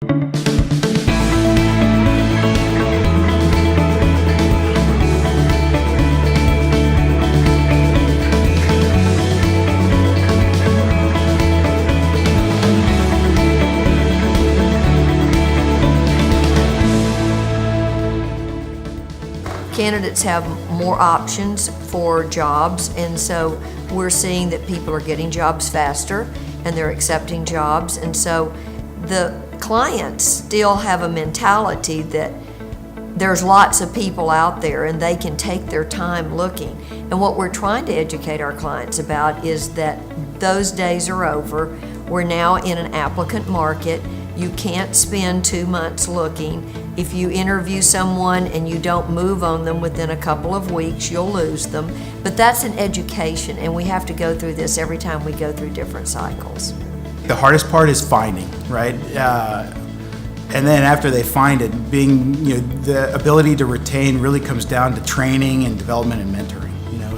Candidates have more options for jobs, and so we're seeing that people are getting jobs faster and they're accepting jobs, and so the clients still have a mentality that there's lots of people out there and they can take their time looking. And what we're trying to educate our clients about is that those days are over. We're now in an applicant market. You can't spend 2 months looking. If you interview someone and you don't move on them within a couple of weeks, you'll lose them. But that's an education, and we have to go through this every time we go through different cycles. The hardest part is finding, right? And then after they find it, the ability to retain really comes down to training and development and mentoring.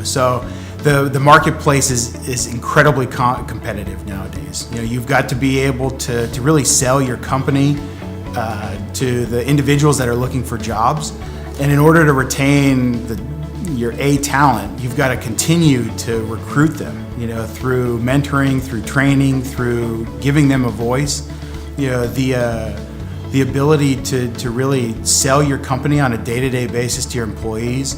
So the marketplace is incredibly competitive nowadays. You've got to be able to really sell your company to the individuals that are looking for jobs, and in order to retain your A talent, you've got to continue to recruit them. Through mentoring, through training, through giving them a voice. The ability to really sell your company on a day-to-day basis to your employees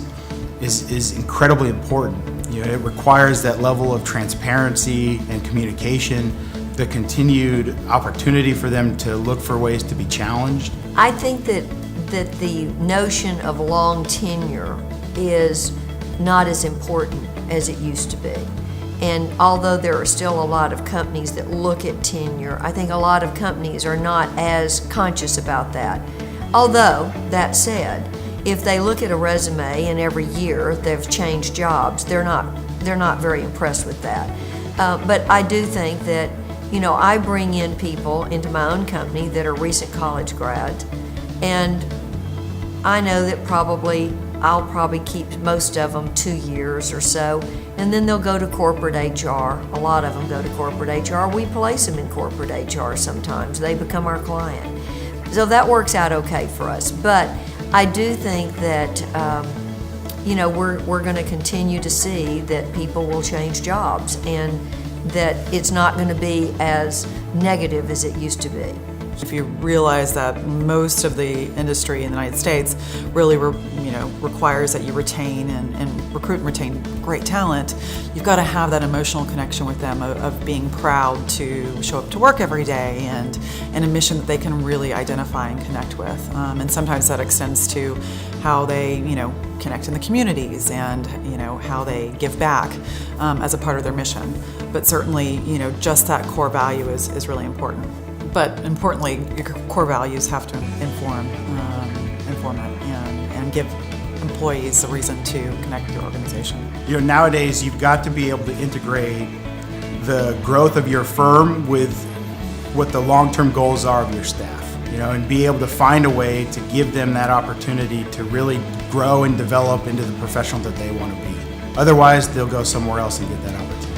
is incredibly important. It requires that level of transparency and communication, the continued opportunity for them to look for ways to be challenged. I think that the notion of long tenure is not as important as it used to be. And although there are still a lot of companies that look at tenure, I think a lot of companies are not as conscious about that. Although, that said, if they look at a resume and every year they've changed jobs, they're not very impressed with that. But I do think that, I bring in people into my own company that are recent college grads, and I know that I'll probably keep most of them 2 years or so, and then they'll go to corporate HR. A lot of them go to corporate HR. We place them in corporate HR sometimes. They become our client. So that works out okay for us. But I do think that, we're going to continue to see that people will change jobs and that it's not going to be as negative as it used to be. If you realize that most of the industry in the United States really requires that you retain and recruit and retain great talent, you've got to have that emotional connection with them of being proud to show up to work every day and a mission that they can really identify and connect with. And sometimes that extends to how they connect in the communities and how they give back as a part of their mission. But certainly just that core value is really important. But importantly, your core values have to inform it and give employees a reason to connect with your organization. Nowadays, you've got to be able to integrate the growth of your firm with what the long-term goals are of your staff, and be able to find a way to give them that opportunity to really grow and develop into the professional that they want to be. Otherwise, they'll go somewhere else and get that opportunity.